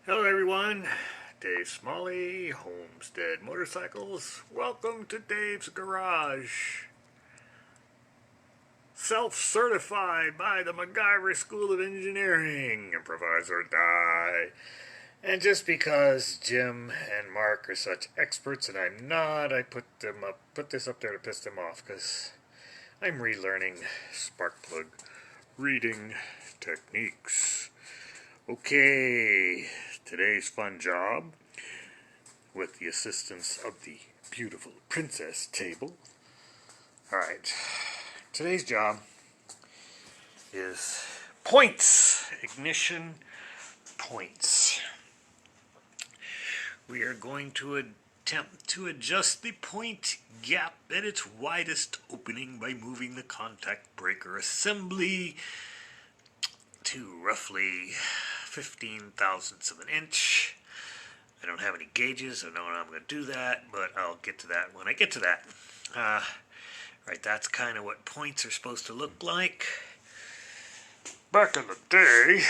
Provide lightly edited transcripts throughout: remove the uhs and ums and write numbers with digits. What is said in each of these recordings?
Hello everyone, Dave Smalley, Homestead Motorcycles. Welcome to Dave's Garage. Self-certified by the MacGyver School of Engineering, Improviser Die. And just because Jim and Mark are such experts and I'm not, I put this up there to piss them off because I'm relearning spark plug reading techniques. Okay, today's fun job, with the assistance of the beautiful princess table. Alright, today's job is points, ignition points. We are going to attempt to adjust the point gap at its widest opening by moving the contact breaker assembly to roughly 15 thousandths of an inch. I don't have any gauges, I don't know how I'm going to do that, but I'll get to that when I get to that. Right, that's kind of what points are supposed to look like. Back in the day,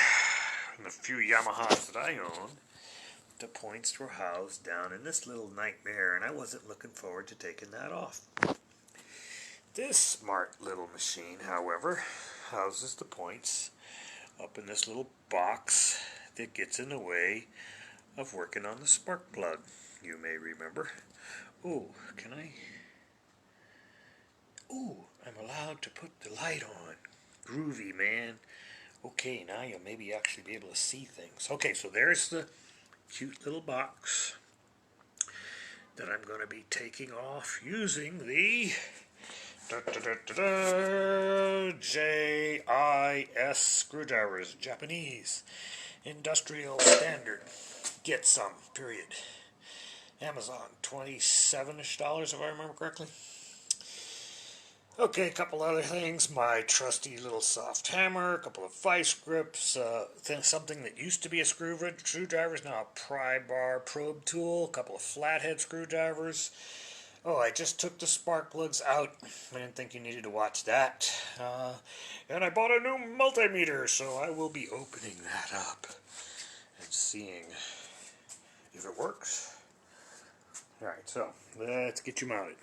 in the few Yamahas that I owned, the points were housed down in this little nightmare, and I wasn't looking forward to taking that off. This smart little machine, however, houses the points up in this little box that gets in the way of working on the spark plug, you may remember. Oh, can I? Oh, I'm allowed to put the light on. Groovy, man. Okay, now you'll maybe actually be able to see things. Okay, so there's the cute little box that I'm going to be taking off using the JIS screwdrivers, Japanese industrial standard. Get some, period. Amazon, $27-ish if I remember correctly. Okay, a couple other things. My trusty little soft hammer, a couple of vice grips, something that used to be a screwdriver is now a pry bar probe tool, a couple of flathead screwdrivers. Oh, I just took the spark plugs out. I didn't think you needed to watch that. And I bought a new multimeter, so I will be opening that up and seeing if it works. Alright, so let's get you mounted.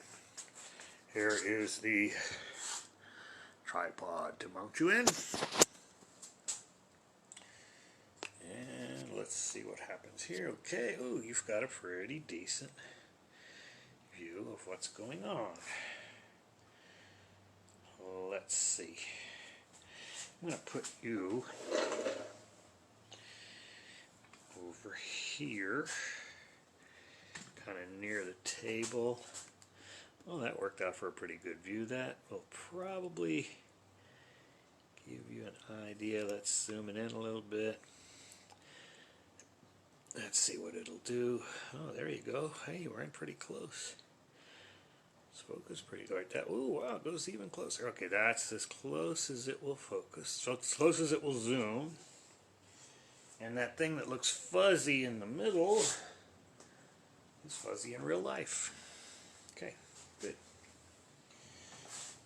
Here is the tripod to mount you in. And let's see what happens here. Okay, oh, you've got a pretty decent view of what's going on. Let's see. I'm going to put you over here, kind of near the table. Well, that worked out for a pretty good view. That will probably give you an idea. Let's zoom it in a little bit. Let's see what it'll do. Oh, there you go. Hey, we're in pretty close. Let's focus pretty good. That, ooh, wow, it goes even closer. Okay, that's as close as it will focus. So as close as it will zoom. And that thing that looks fuzzy in the middle is fuzzy in real life. Okay, good.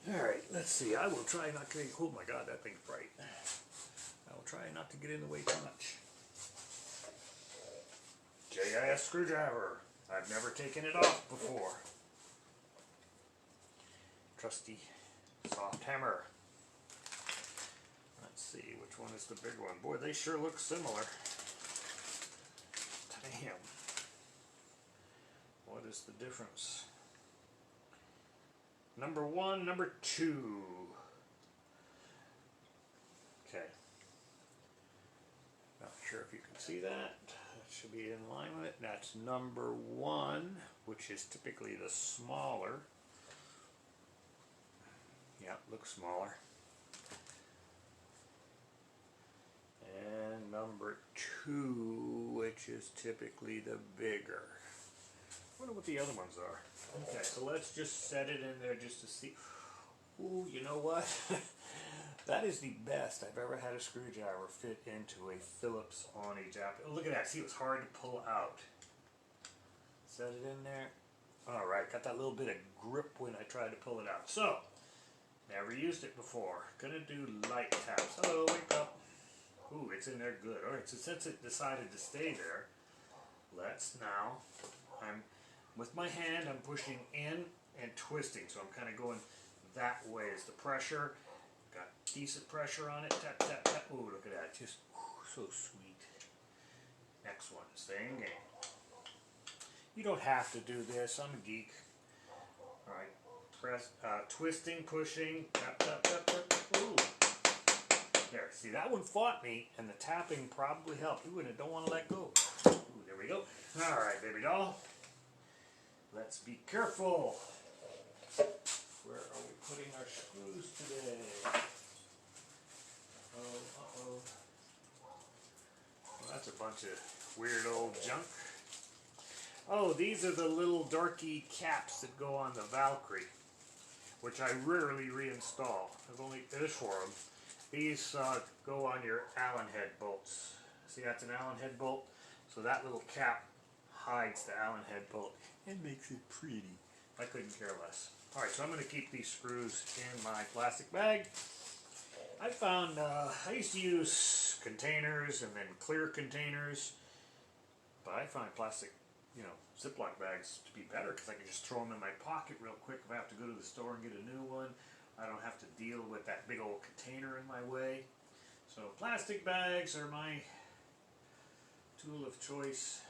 Alright, let's see. I will try not to... Oh my god, that thing's bright. I will try not to get in the way too much. JIS screwdriver. I've never taken it off before. Trusty soft hammer. Let's see, which one is the big one? Boy, they sure look similar. Damn. What is the difference? Number 1, number 2. Okay. Not sure if you can see that. That should be in line with it. That's number 1, which is typically the smaller. Yeah, looks smaller. And number 2, which is typically the bigger. I wonder what the other ones are. Okay, so let's just set it in there just to see. Ooh, you know what? That is the best I've ever had a screwdriver fit into a Phillips on a Japanese. Oh, look at that. See, it was hard to pull out. Set it in there. Alright, got that little bit of grip when I tried to pull it out. So, never used it before. Gonna do light taps. Hello, wake up. Ooh, it's in there good. Alright, so since it decided to stay there, let's now, with my hand, I'm pushing in and twisting. So I'm kind of going that way as the pressure. Got decent pressure on it. Tap, tap, tap. Ooh, look at that. Just so sweet. Next one, same game. You don't have to do this. I'm a geek. Alright, press, twisting, pushing, tap, tap, tap, tap, tap. Ooh. There, see, that one fought me, and the tapping probably helped. Ooh, and I don't want to let go. Ooh, there we go. Alright, baby doll. Let's be careful. Where are we putting our screws today? Oh, uh-oh. Well, that's a bunch of weird old junk. Oh, these are the little darky caps that go on the Valkyrie, which I rarely reinstall. I've only this for them. These go on your Allen head bolts. See, that's an Allen head bolt. So that little cap hides the Allen head bolt and makes it pretty. I couldn't care less. Alright, so I'm going to keep these screws in my plastic bag. I found, I used to use containers and then clear containers, but I find plastic, you know, Ziploc bags to be better because I can just throw them in my pocket real quick if I have to go to the store and get a new one. I don't have to deal with that big old container in my way. So plastic bags are my tool of choice.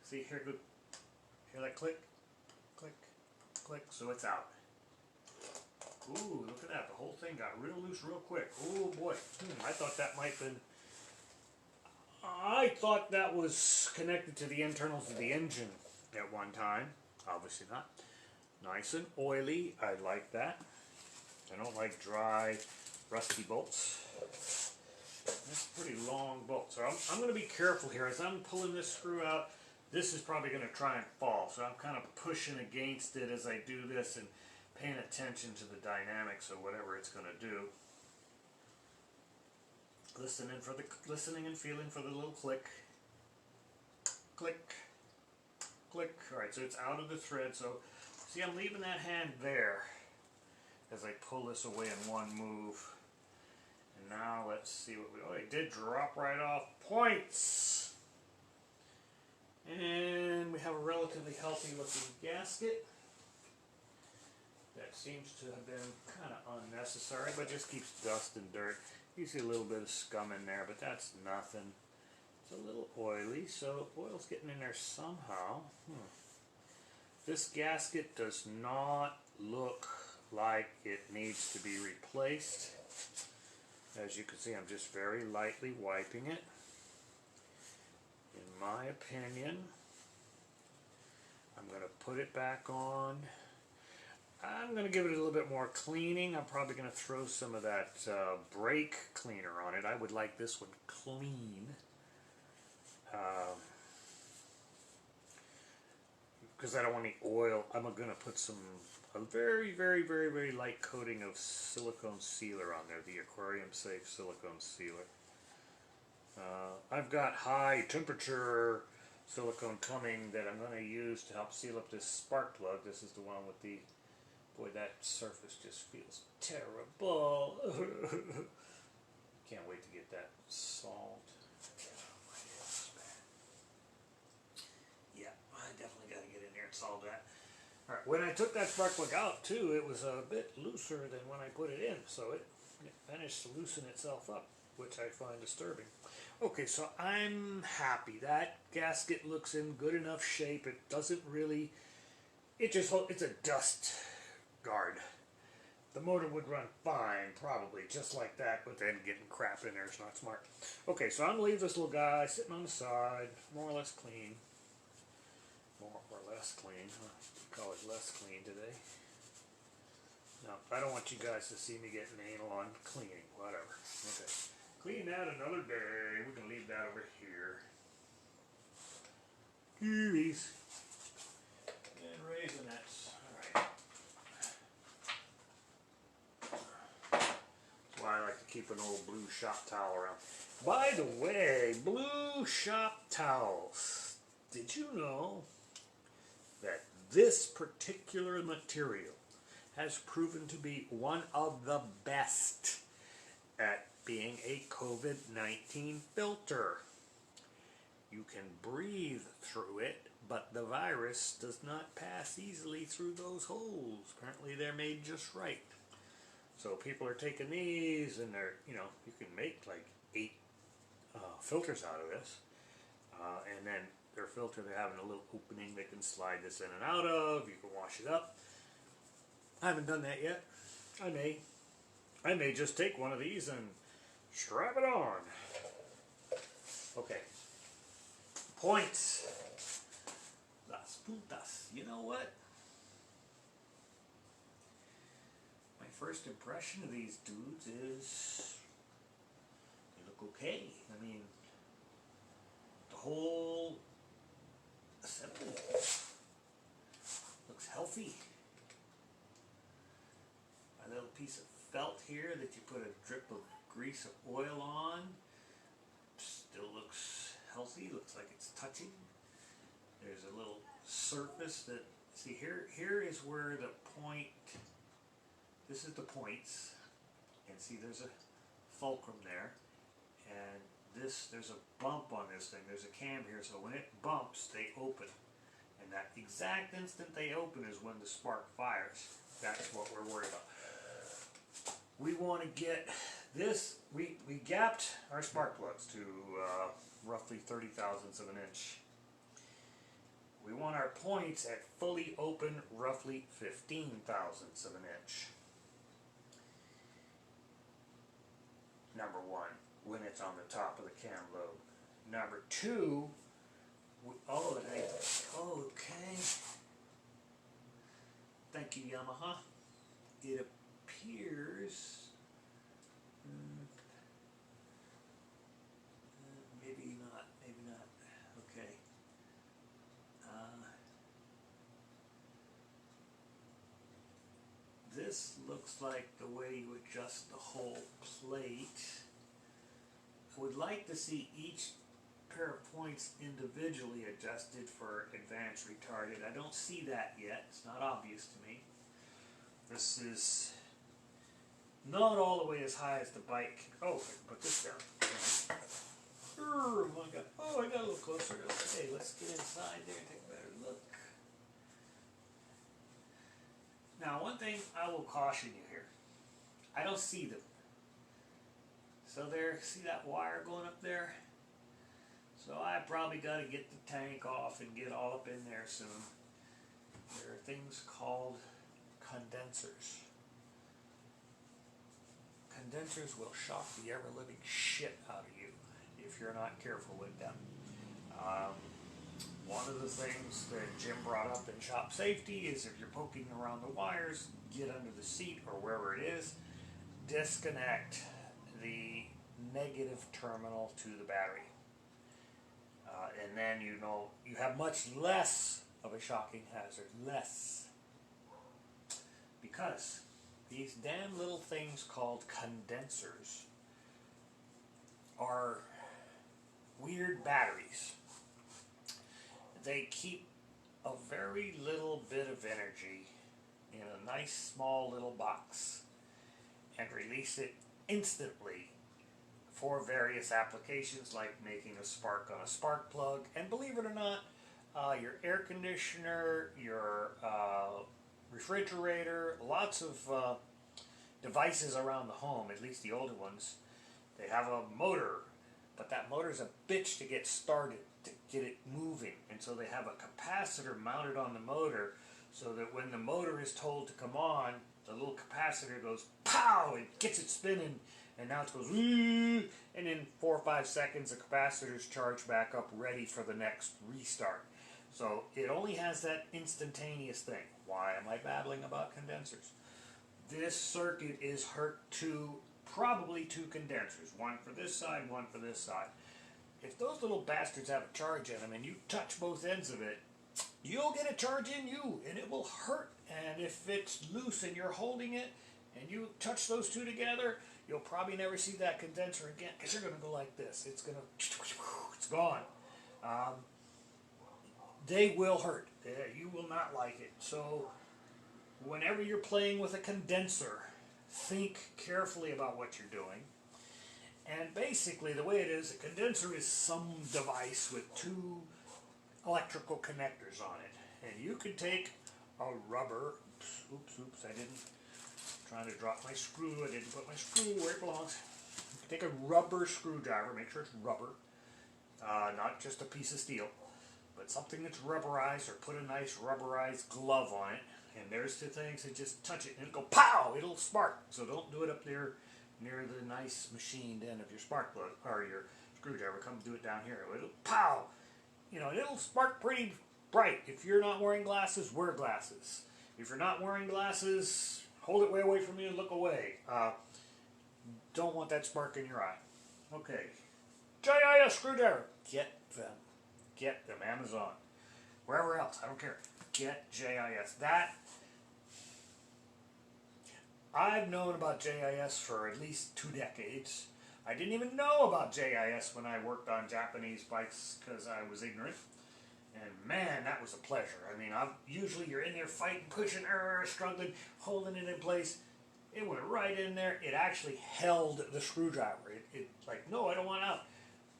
See, here, good. Hear that click? Click, click, so it's out. Ooh, look at that. The whole thing got real loose real quick. Oh boy. I thought that might have been... I thought that was connected to the internals of the engine at one time. Obviously not. Nice and oily. I like that. I don't like dry, rusty bolts. That's a pretty long bolt. So I'm going to be careful here. As I'm pulling this screw out, this is probably going to try and fall. So I'm kind of pushing against it as I do this and paying attention to the dynamics of whatever it's going to do. Listening and feeling for the little click. Click. Click. Alright, so it's out of the thread. So see, I'm leaving that hand there as I pull this away in one move. And now let's see what we... Oh, it did drop right off. Points! And we have a relatively healthy looking gasket. That seems to have been kind of unnecessary, but just keeps dust and dirt. You see a little bit of scum in there, but that's nothing. It's a little oily, so oil's getting in there somehow. This gasket does not look like it needs to be replaced. As you can see, I'm just very lightly wiping it. In my opinion, I'm going to put it back on. I'm going to give it a little bit more cleaning. I'm probably going to throw some of that brake cleaner on it. I would like this one clean. Because I don't want any oil. I'm going to put a very, very, very, very light coating of silicone sealer on there. The aquarium safe silicone sealer. I've got high temperature silicone coming that I'm going to use to help seal up this spark plug. This is the one with the... Boy, that surface just feels terrible. Can't wait to get that solved. Yeah, I definitely got to get in there and solve that. Alright, when I took that spark plug out, too, it was a bit looser than when I put it in. So it managed to loosen itself up, which I find disturbing. Okay, so I'm happy. That gasket looks in good enough shape. It doesn't really... It's a dust guard. The motor would run fine, probably, just like that, but then getting crap in there is not smart. Okay, so I'm going to leave this little guy sitting on the side, more or less clean. More or less clean. We call it less clean today. No, I don't want you guys to see me getting anal on cleaning, whatever. Okay. Clean that another day. We can leave that over here. Cuties. And raisinets. Why I like to keep an old blue shop towel around. By the way, blue shop towels. Did you know that this particular material has proven to be one of the best at being a COVID-19 filter. You can breathe through it, but the virus does not pass easily through those holes. Apparently they're made just right. So people are taking these and they're, you can make like 8 filters out of this. And then their filter, they're having a little opening they can slide this in and out of. You can wash it up. I haven't done that yet. I may just take one of these and strap it on. Okay. Points. Las puntas. You know what? My first impression of these dudes is they look okay. I mean, the whole assembly looks healthy. A little piece of felt here that you put a drip of grease or oil on. Still looks healthy, looks like it's touching. There's a little surface that, see here is where the point, this is the points, and see there's a fulcrum there, and there's a bump on this thing, there's a cam here, so when it bumps, they open. And that exact instant they open is when the spark fires. That's what we're worried about. We want to get this, we gapped our spark plugs to roughly 30 thousandths of an inch. We want our points at fully open, roughly 15 thousandths of an inch. Number one, when it's on the top of the cam lobe. Number two, okay. Thank you, Yamaha. It appears, maybe not, okay. This looks like the way you adjust the whole plate. I would like to see each pair of points individually adjusted for advanced retarded. I don't see that yet. It's not obvious to me. This is not all the way as high as the bike. Oh, I can put this down. Oh, I got a little closer. Okay, let's get inside there and take a better look. Now, one thing I will caution you here. I don't see them. So there, see that wire going up there? So I probably got to get the tank off and get all up in there soon. There are things called condensers. Condensers will shock the ever-living shit out of you if you're not careful with them. One of the things that Jim brought up in shop safety is if you're poking around the wires, get under the seat or wherever it is, disconnect the negative terminal to the battery. And then you have much less of a shocking hazard. Less. Because these damn little things called condensers are weird batteries. They keep a very little bit of energy in a nice small little box and release it instantly for various applications like making a spark on a spark plug. And believe it or not, your air conditioner, your refrigerator, lots of devices around the home, at least the older ones, they have a motor, but that motor's a bitch to get started, to get it moving. And so they have a capacitor mounted on the motor so that when the motor is told to come on, the little capacitor goes pow, it gets it spinning, and now it goes and in 4 or 5 seconds the capacitor's charged back up, ready for the next restart. So it only has that instantaneous thing. Why am I babbling about condensers? This circuit is probably two condensers, one for this side, one for this side. If those little bastards have a charge in them and you touch both ends of it, you'll get a charge in you and it will hurt. And if it's loose and you're holding it and you touch those two together, you'll probably never see that condenser again because you're going to go like this. It's gone. They will hurt. You will not like it. So whenever you're playing with a condenser, think carefully about what you're doing. And basically the way it is, a condenser is some device with two electrical connectors on it. And you could take a rubber, oops, I didn't, trying to drop my screw, I didn't put my screw where it belongs. Take a rubber screwdriver, make sure it's rubber, not just a piece of steel, but something that's rubberized, or put a nice rubberized glove on it. And there's the things that just touch it and it'll go pow, it'll spark. So don't do it up there near the nice machined end of your spark plug or your screwdriver. Come do it down here. It'll pow, you know, it'll spark pretty bright. If you're not wearing glasses, wear glasses. If you're not wearing glasses, hold it way away from you and look away. Don't want that spark in your eye. Okay, JIS screwdriver. Get them, Amazon, wherever else, I don't care. Get JIS. That, I've known about JIS for at least 2 decades. I didn't even know about JIS when I worked on Japanese bikes because I was ignorant. And man, that was a pleasure. I mean, usually you're in there fighting, pushing, struggling, holding it in place. It went right in there. It actually held the screwdriver. It like, no, I don't want out.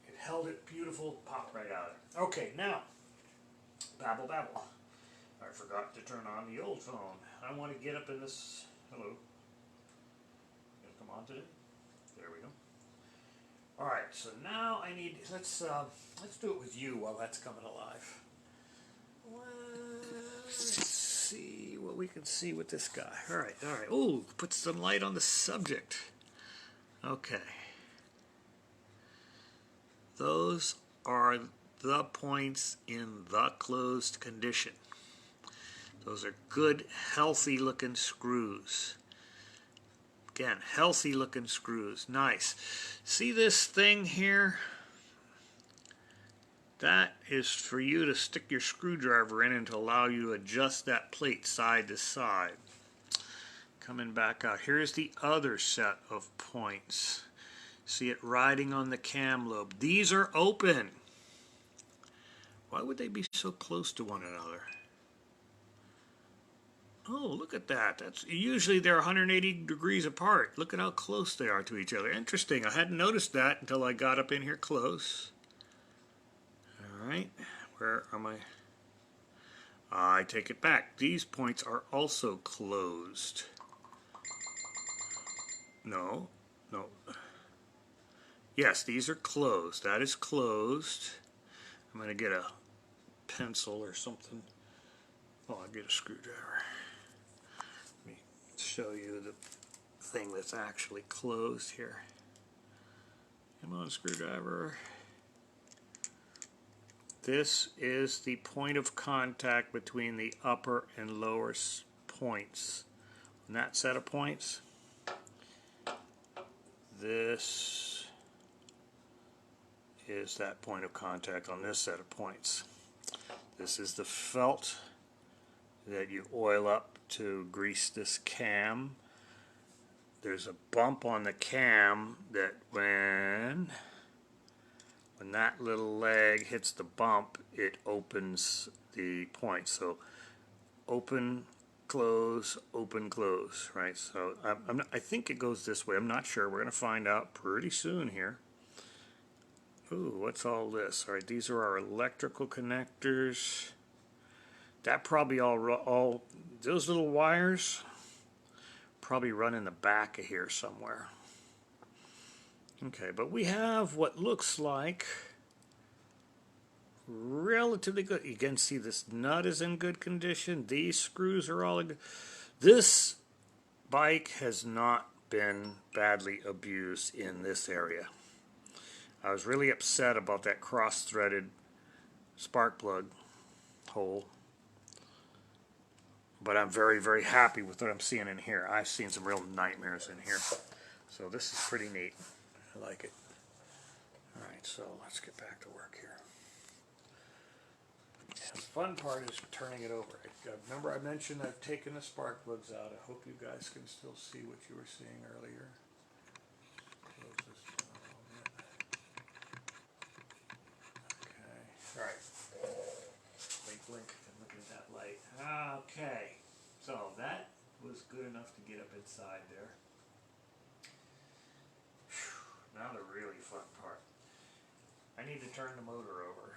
It held it beautiful, popped right out. Okay, now, babble. I forgot to turn on the old phone. I want to get up in this, hello. Gonna come on today? There we go. Alright, so now I need, let's do it with you while that's coming alive. Let's see what we can see with this guy. Alright. Ooh, put some light on the subject. Okay. Those are the points in the closed condition. Those are good, healthy looking screws. Again, healthy looking screws. Nice. See this thing here? That is for you to stick your screwdriver in and to allow you to adjust that plate side to side. Coming back out. Here's the other set of points. See it riding on the cam lobe. These are open. Why would they be so close to one another? Oh, look at that. That's usually they're 180 degrees apart. Look at how close they are to each other. Interesting. I hadn't noticed that until I got up in here close. All right. Where am I? I take it back. These points are also closed. No. Yes, these are closed. That is closed. I'm going to get a pencil or something. Oh, I'll get a screwdriver. Let me show you the thing that's actually closed here. Come on, screwdriver. This is the point of contact between the upper and lower points. On that set of points, this is that point of contact on this set of points. This is the felt that you oil up to grease this cam. There's a bump on the cam that when that little leg hits the bump, it opens the point. So open, close, right? So I think it goes this way. I'm not sure. We're going to find out pretty soon here. Ooh, what's all this? All right, these are our electrical connectors. That probably all those little wires probably run in the back of here somewhere. Okay, but we have what looks like relatively good. You can see this nut is in good condition. These screws are all in good. This bike has not been badly abused in this area. I was really upset about that cross-threaded spark plug hole. But I'm very, very happy with what I'm seeing in here. I've seen some real nightmares in here. So this is pretty neat. I like it. Alright, so let's get back to work here. And the fun part is turning it over. Remember I mentioned I've taken the spark plugs out. I hope you guys can still see what you were seeing earlier. Close this down a little bit. Okay. Alright. Blink. Look at that light. Okay. So that was good enough to get up inside there. now the really fun part. I need to turn the motor over.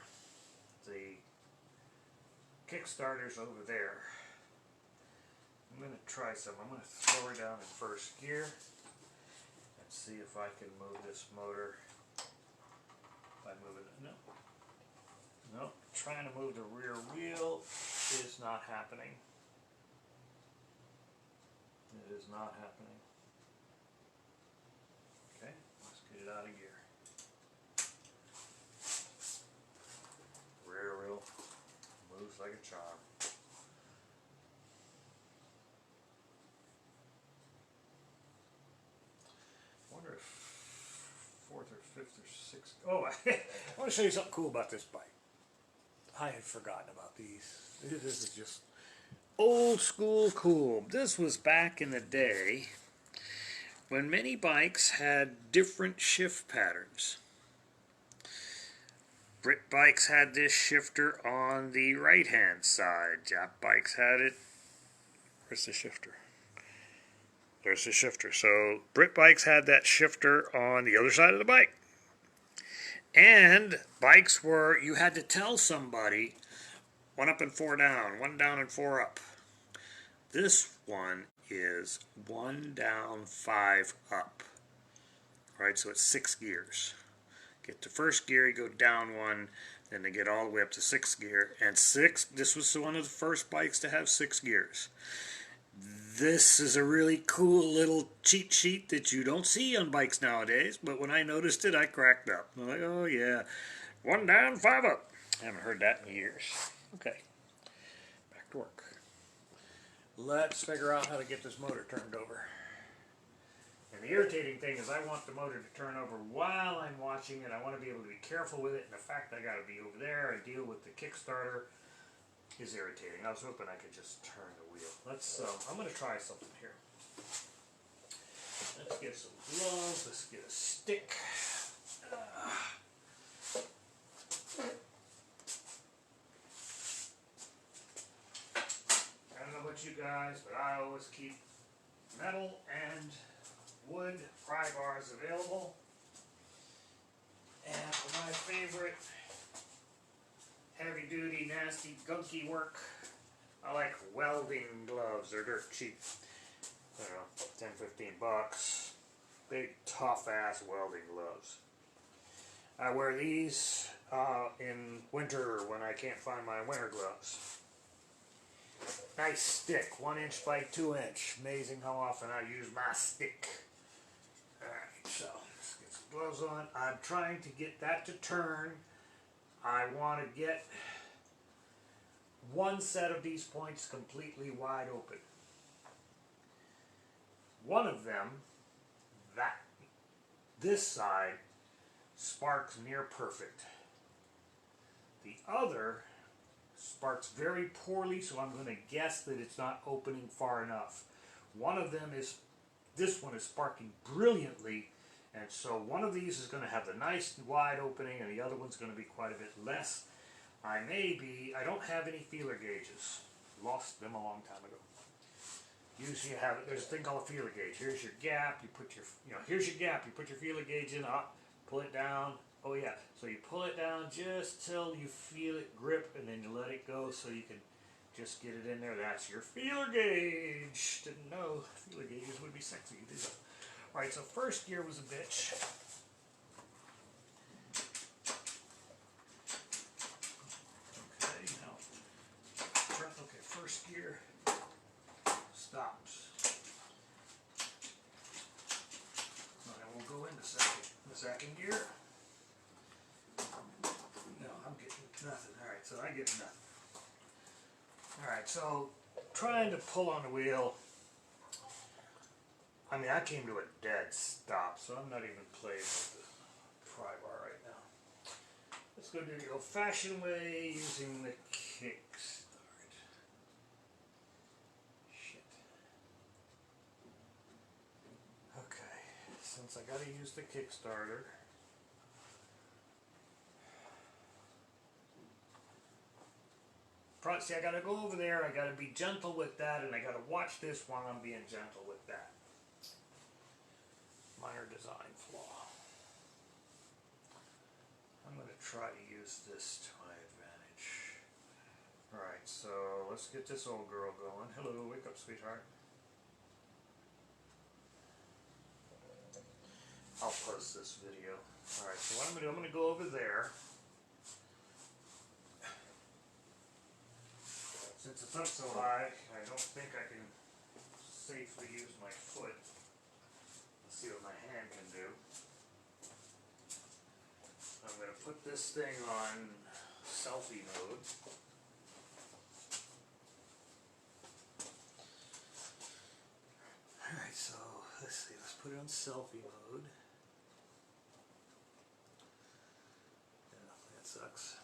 The Kickstarter's over there. I'm going to try some. I'm going to throw her down in first gear and see if I can move this motor by moving it. No, trying to move the rear wheel is not happening. It is not happening. Okay, let's get it out of gear. Rear wheel moves like a charm. I wonder if fourth or fifth or sixth. Oh, I want to show you something cool about this bike. I had forgotten about these. This is just old school cool. This was back in the day when many bikes had different shift patterns. Brit bikes had this shifter on the right hand side. Jap bikes had it. Where's the shifter? There's the shifter. So Brit bikes had that shifter on the other side of the bike. And bikes were, you had to tell somebody 1 up and 4 down, 1 down and 4 up. This one is 1 down, 5 up. Right, so it's 6 gears. Get to first gear, you go down 1, then they get all the way up to 6th gear. And 6, this was one of the first bikes to have 6 gears. This is a really cool little cheat sheet that you don't see on bikes nowadays, but when I noticed it, I cracked up. I'm like, oh yeah, 1 down, 5 up. I haven't heard that in years. Okay, back to work. Let's figure out how to get this motor turned over. And the irritating thing is I want the motor to turn over while I'm watching it. I want to be able to be careful with it, and the fact that I got to be over there and deal with the Kickstarter is irritating. I was hoping I could just turn the wheel. Let's. I'm going to try something here. Let's get some gloves. Let's get a stick. I don't know about you guys, but I always keep metal and wood pry bars available. And for my favorite heavy duty, nasty, gunky work, I like welding gloves. They're dirt cheap. I don't know, 10, 15 bucks. Big, tough ass welding gloves. I wear these in winter when I can't find my winter gloves. Nice stick, 1 inch by 2 inch. Amazing how often I use my stick. Alright, so let's get some gloves on. I'm trying to get that to turn. I want to get one set of these points completely wide open. One of them, this side, sparks near perfect. The other sparks very poorly, so I'm going to guess that it's not opening far enough. One of them is, this one is sparking brilliantly, and so one of these is going to have the nice wide opening and the other one's going to be quite a bit less. I don't have any feeler gauges. Lost them a long time ago. Usually you have, there's a thing called a feeler gauge. Here's your gap, you put your, here's your gap, you put your feeler gauge in, pull it down. Oh yeah, so you pull it down just till you feel it grip and then you let it go so you can just get it in there. That's your feeler gauge. Didn't know feeler gauges would be sexy. Alright, so first gear was a bitch. Okay, first gear stops. I will go into the second gear. No, I'm getting nothing. Alright, so I get nothing. Alright, so trying to pull on the wheel. I mean, I came to a dead stop, so I'm not even playing with the pry bar right now. Let's go do the old-fashioned way using the kickstart. Shit. Okay, since I gotta use the Kickstarter, see, I gotta go over there, I gotta be gentle with that, and I gotta watch this while I'm being gentle with that. Minor design flaw. try to use this to my advantage. Alright, so let's get this old girl going. Hello, wake up, sweetheart. I'll post this video. Alright, so what I'm going to do, I'm going to go over there. Since it's up so high, I don't think I can safely use my foot. Let's see what my hand can do. I'm going to put this thing on selfie mode. Alright, so let's see, let's put it on selfie mode. Yeah, that sucks.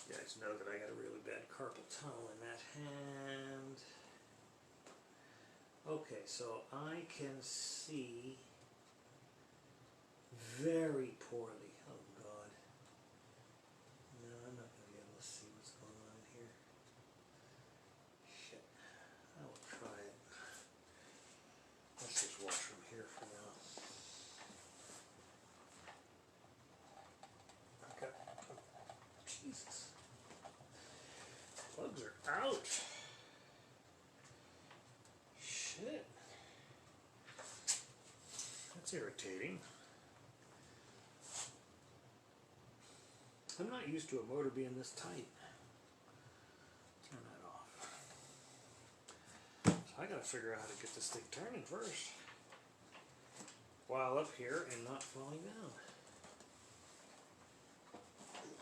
You guys know that I got a really bad carpal tunnel in that hand. Okay, so I can see very poorly. Oh God. No, I'm not going to be able to see what's going on here. Shit. I will try it. Let's just watch from here for now. Okay. Oh, Jesus. Plugs are out. Shit. That's irritating. I'm not used to a motor being this tight. Turn that off. So I gotta figure out how to get this thing turning first. While up here and not falling down.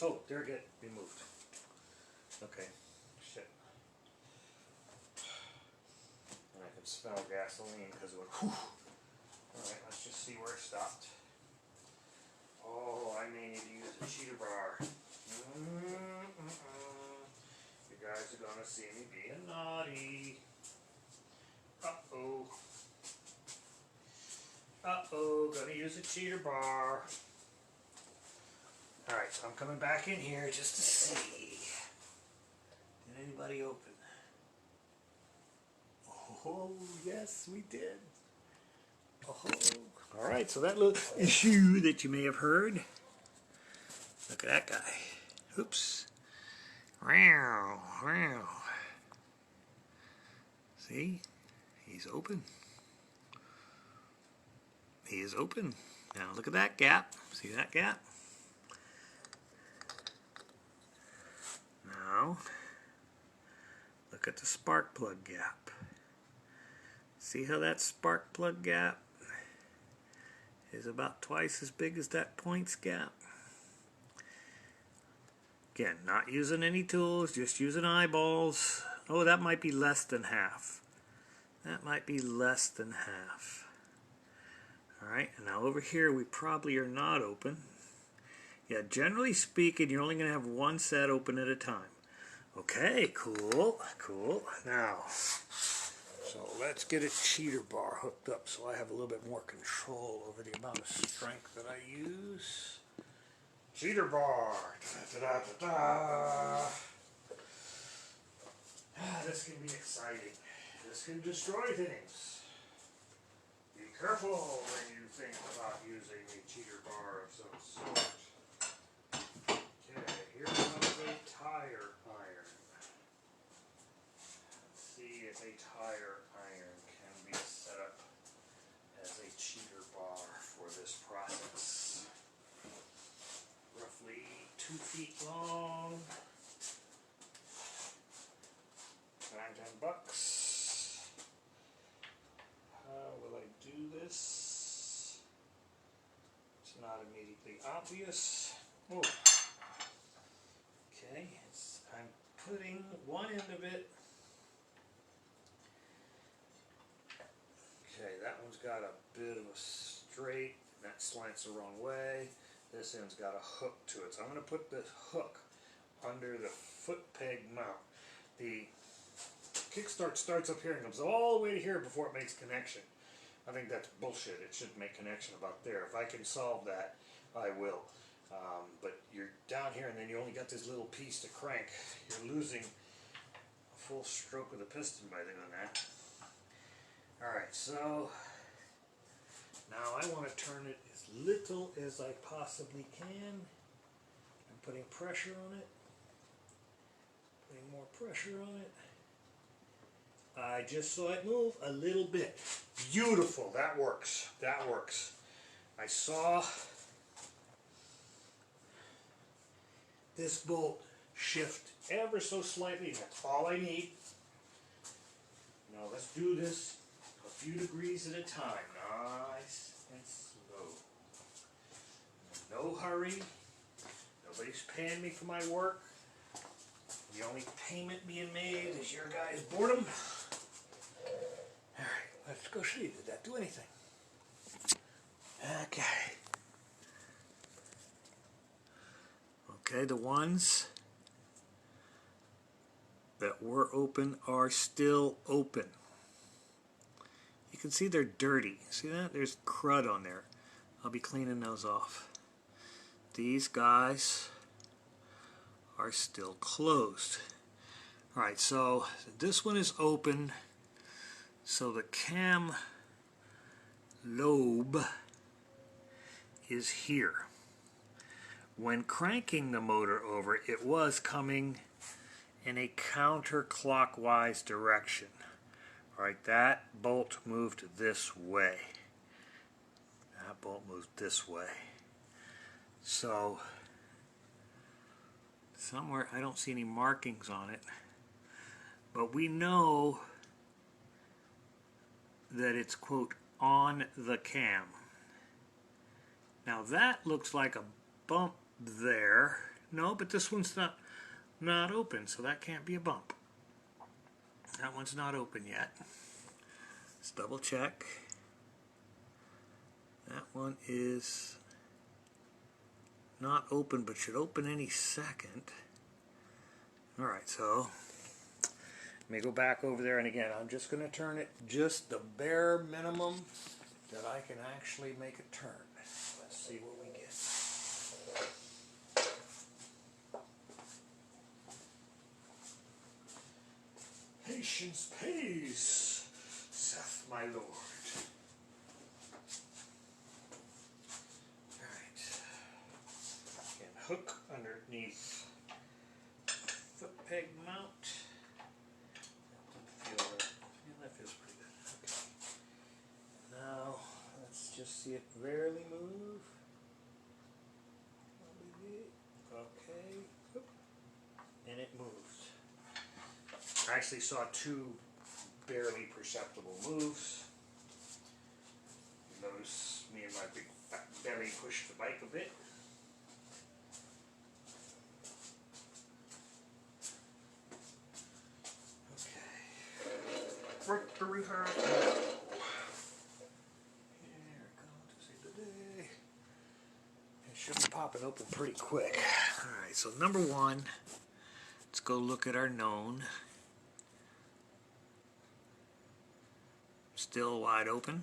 Oh, there it get. It moved. Okay. Shit. And I can smell gasoline because it went whew. Alright, let's just see where it stopped. Oh, I may need to use a cheater bar. You guys are gonna see me being naughty. Uh-oh. Uh-oh, gonna use a cheater bar. Alright, so I'm coming back in here just to see. Did anybody open? Oh, yes, we did. Oh. Alright, so that little issue that you may have heard. Look at that guy. Oops. Wow, wow. See? He's open. He is open. Now look at that gap. See that gap? Now, look at the spark plug gap. See how that spark plug gap is about twice as big as that points gap? Again, not using any tools, just using eyeballs. Oh, that might be less than half. That might be less than half. Alright, and now over here we probably are not open. Yeah, generally speaking, you're only going to have one set open at a time. Okay, cool, cool. Now, so let's get a cheater bar hooked up so I have a little bit more control over the amount of strength that I use. Cheater bar. Da, da, da, da, da. This can be exciting. This can destroy things. Be careful when you think about using a cheater bar of some sort. Okay, here comes a tire iron. Let's see if a tire iron can be set up as a cheater bar for this process. Roughly 2 feet long. $10. How will I do this? It's not immediately obvious. Oh. Okay, I'm putting one end of it. Okay, that one's got a bit of a straight, that slants the wrong way. This end's got a hook to it. So I'm going to put this hook under the foot peg mount. The kickstart starts up here and comes all the way to here before it makes connection. I think that's bullshit. It should make connection about there. If I can solve that, I will. But you're down here and then you only got this little piece to crank. You're losing a full stroke of the piston by doing that. Alright, so Now I want to turn it as little as I possibly can. I'm putting pressure on it. Putting more pressure on it. I just saw it move a little bit. Beautiful. That works. That works. I saw this bolt shift ever so slightly. That's all I need. Now let's do this a few degrees at a time. Nice and slow. No hurry. Nobody's paying me for my work. The only payment being made is your guys' boredom. Alright, let's go see. Did that do anything? Okay. Okay, the ones that were open are still open. You can see they're dirty. See that? There's crud on there. I'll be cleaning those off. These guys are still closed. Alright, so this one is open. So the cam lobe is here. When cranking the motor over, it was coming in a counterclockwise direction. Alright, that bolt moved this way. That bolt moved this way. So, somewhere, I don't see any markings on it, but we know that it's, quote, on the cam. Now that looks like a bump there. No, but this one's not open, so that can't be a bump. That one's not open yet. Let's double check. That one is not open, but should open any second. Alright, so let me go back over there, and again, I'm just going to turn it just the bare minimum that I can actually make it turn. Let's see what we get. Patience pays, saith my Lord. Alright. Again, hook underneath foot peg mount. That feels pretty good. Okay. Now, let's just see it barely move. Okay. And it moved. I actually saw two barely perceptible moves. Notice me and my big fat belly pushed the bike a bit. Okay. Victory hat. Here it comes to save the day. It should be popping open pretty quick. Alright, so number one, let's go look at our known. Still wide open.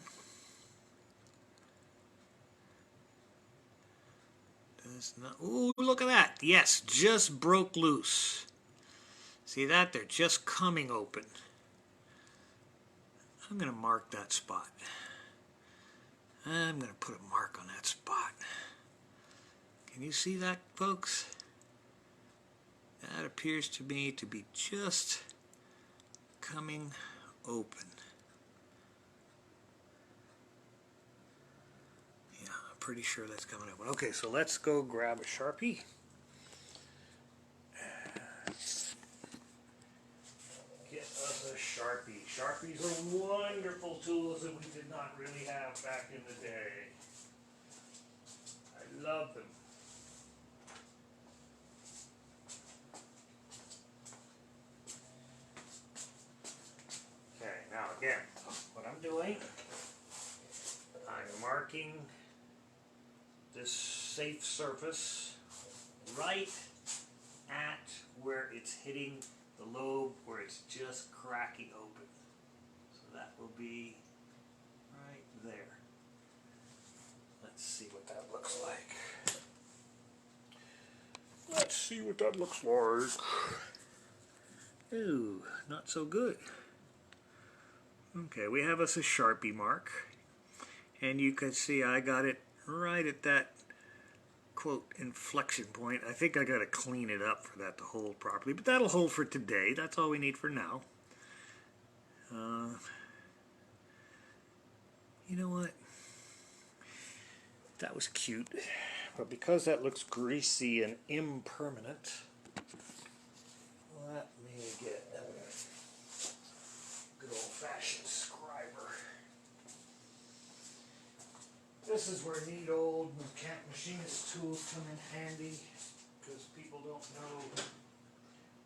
Does not. Ooh, look at that. Yes, just broke loose. See that? They're just coming open. I'm going to mark that spot. I'm going to put a mark on that spot. Can you see that, folks? That appears to me to be just coming open. Pretty sure that's coming up. Okay, so let's go grab a Sharpie. Get us a Sharpie. Sharpies are wonderful tools that we did not really have back in the day. I love them. Okay, now again, what I'm doing, I'm marking this safe surface right at where it's hitting the lobe, where it's just cracking open. So that will be right there. Let's see what that looks like. Let's see what that looks like. Ooh, not so good. Okay, we have us a Sharpie mark. And you can see I got it right at that quote inflection point. I think I got to clean it up for that to hold properly, but that'll hold for today. That's all we need for now. You know what? That was cute, but because that looks greasy and impermanent, let me get a good old-fashioned scriber. This is where neat old machinist tools come in handy, because people don't know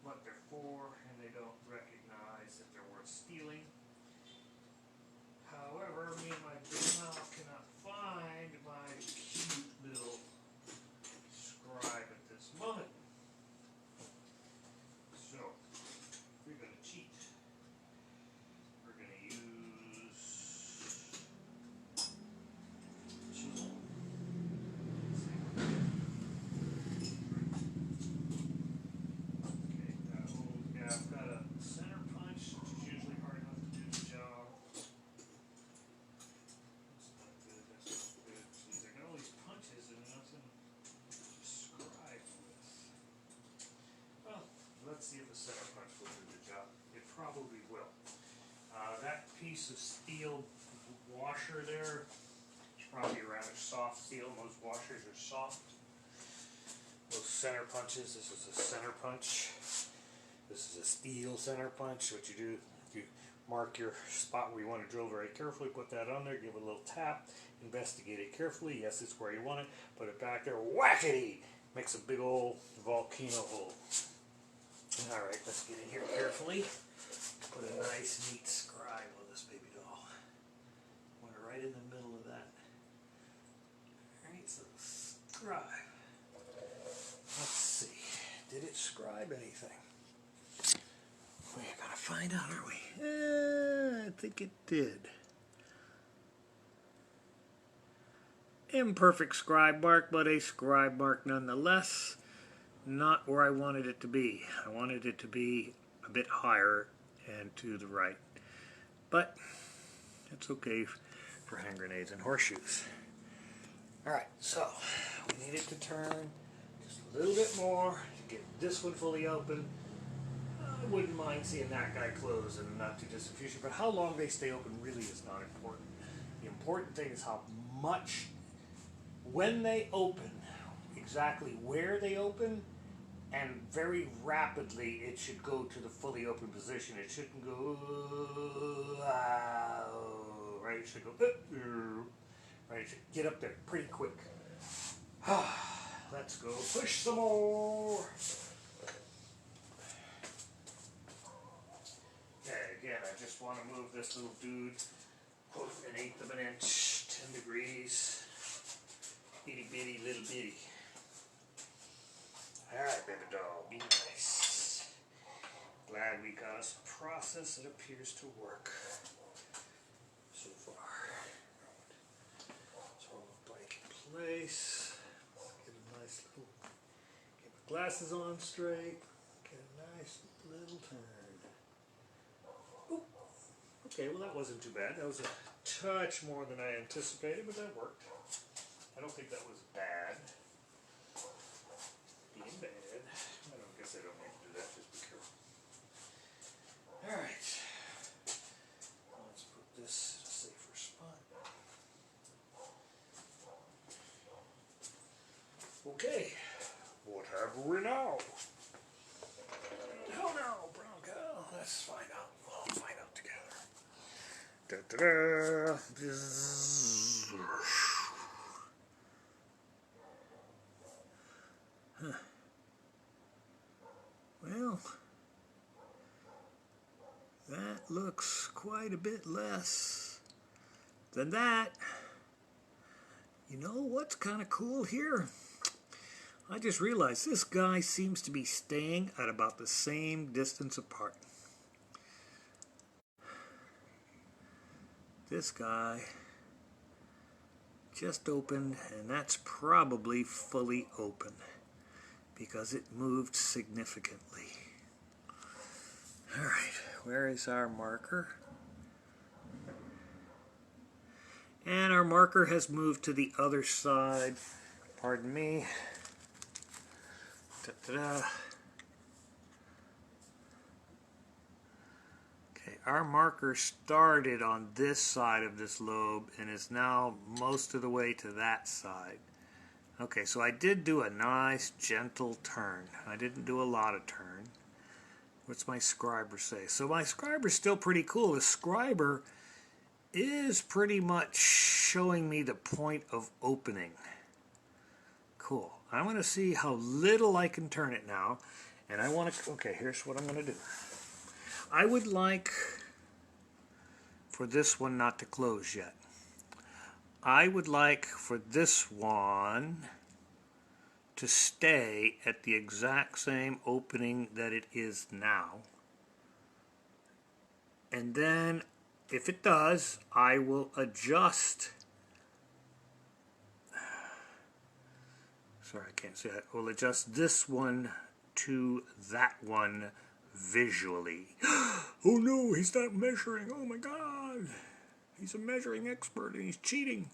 what they're for and they don't recognize that they're worth stealing. However, me and my big mouth cannot find my cute little scribe at this moment. So, we're going to cheat. We're going to use chisel. Okay, yeah, I've got a center punch, which is usually hard enough to do the job. Let's see if the center punch will do the job. It probably will. That piece of steel washer there is probably a rather soft steel. Most washers are soft. Those center punches, this is a center punch. This is a steel center punch. What you do, you mark your spot where you want to drill very carefully, put that on there, give it a little tap, investigate it carefully. Yes, it's where you want it. Put it back there, whackity! Makes a big old volcano hole. Alright, let's get in here carefully. Put a nice, neat scribe on this baby doll. Want it right in the middle of that. Alright, so scribe. Let's see. Did it scribe anything? We're gonna find out, aren't we? I think it did. Imperfect scribe mark, but a scribe mark nonetheless. Not where I wanted it to be. I wanted it to be a bit higher and to the right. But it's okay for hand grenades and horseshoes. Alright, so we need it to turn just a little bit more to get this one fully open. I wouldn't mind seeing that guy close in the not too distant future, but how long they stay open really is not important. The important thing is how much, when they open, exactly where they open, and very rapidly it should go to the fully open position. It shouldn't go right. It should go right. It should get up there pretty quick. Let's go push some more. Okay, again, I just want to move this little dude quote an eighth of an inch, 10 degrees, itty bitty little bitty. Alright, baby doll, be nice. Glad we got us a process that appears to work so far. So I'll blank in place. Get a nice little, get my glasses on straight. Get a nice little turn. Ooh. Okay, well that wasn't too bad. That was a touch more than I anticipated, but that worked. I don't think that was bad. Bad. I guess I don't need to do that, just be careful. Alright. Let's put this in a safer spot. Okay. What have we now? Oh no, brown cow. Let's find out. We'll find out together. Da-da-da. Huh. Well, that looks quite a bit less than that. You know what's kind of cool here? I just realized this guy seems to be staying at about the same distance apart. This guy just opened, and that's probably fully open, because it moved significantly. Alright, where is our marker? And our marker has moved to the other side. Pardon me. Ta-da. Okay, our marker started on this side of this lobe and is now most of the way to that side. Okay, so I did do a nice gentle turn. I didn't do a lot of turn. What's my scriber say? So my scriber's still pretty cool. The scriber is pretty much showing me the point of opening. Cool. I want to see how little I can turn it now. And I want to, okay, here's what I'm going to do. I would like for this one not to close yet. I would like for this one to stay at the exact same opening that it is now. And then, if it does, I will adjust. Sorry, I can't see that. We'll adjust this one to that one visually. Oh no, he's not measuring. Oh my God. He's a measuring expert and he's cheating.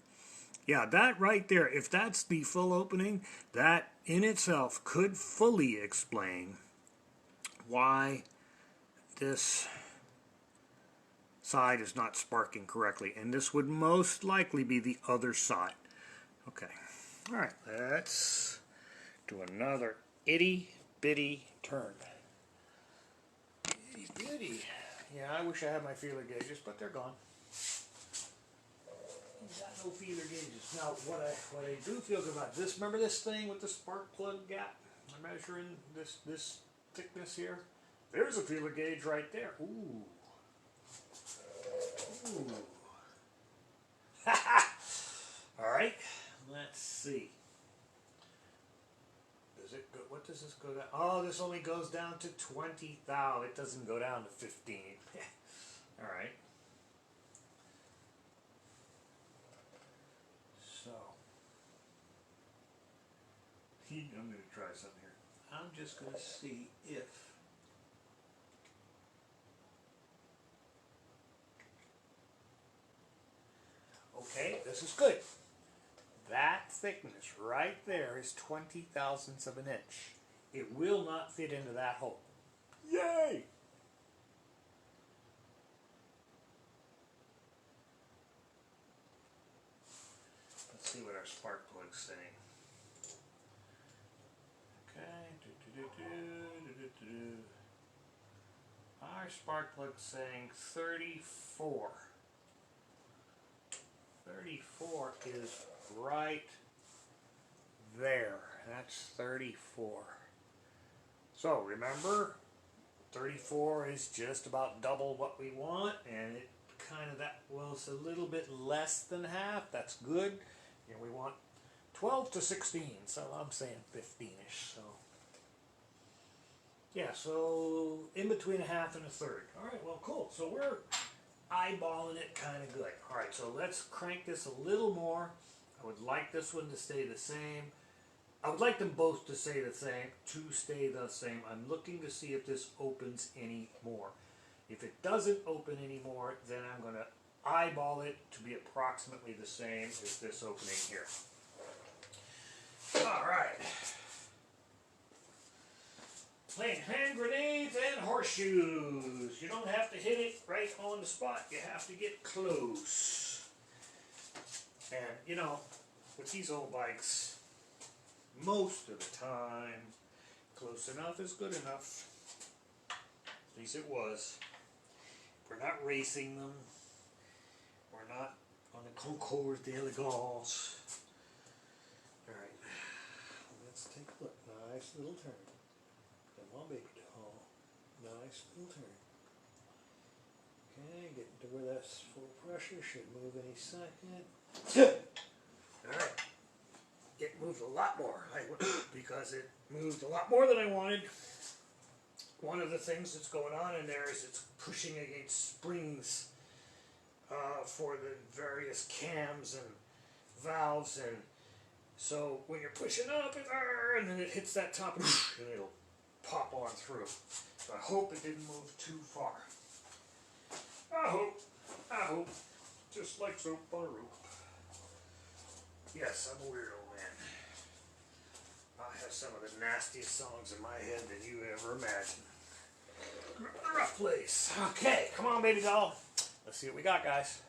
Yeah, that right there, if that's the full opening, that in itself could fully explain why this side is not sparking correctly. And this would most likely be the other side. Okay. All right, let's do another itty bitty turn. Itty bitty. Yeah, I wish I had my feeler gauges, but they're gone. Got no feeler gauges. Now, what I do feel good about this, remember this thing with the spark plug gap? I'm measuring this thickness here. There's a feeler gauge right there. Ooh. Ooh. All right. Let's see. Does it go? What does this go down? Oh, this only goes down to 20 thou. It doesn't go down to 15. All right. So, I'm going to try something here. I'm just going to see if okay, this is good. That thickness right there is 20 thousandths of an inch. It will not fit into that hole. Yay! Let's see what our spark plug's saying. Okay. Our spark plug's saying 34. 34 is right there. That's 34. So remember, 34 is just about double what we want, and it kind of, that was a little bit less than half. That's good. And we want 12 to 16, so I'm saying 15-ish. So yeah, so in between a half and a third. All right, well, cool. So we're eyeballing it kind of good. All right, so let's crank this a little more. I would like this one to stay the same. I would like them both to stay the same. I'm looking to see if this opens any more. If it doesn't open anymore, then I'm going to eyeball it to be approximately the same as this opening here. All right. Playing hand grenades and horseshoes. You don't have to hit it right on the spot. You have to get close. And, you know, with these old bikes, most of the time, close enough is good enough. At least it was. We're not racing them. We're not on the Concours d'Elegance. Alright, let's take a look. Nice little turn. Come on, baby doll. Nice little turn. Okay, getting to where that's full pressure. Should move any second. Alright. It moved a lot more because it moved a lot more than I wanted. One of the things that's going on in there is it's pushing against springs for the various cams and valves, and so when you're pushing up and then it hits that top and it'll pop on through. So I hope it didn't move too far. I hope, just like soap on a rope. Yes, I'm a weirdo, man. I have some of the nastiest songs in my head than you ever imagined. Rough place. Okay, come on, baby doll. Let's see what we got, guys.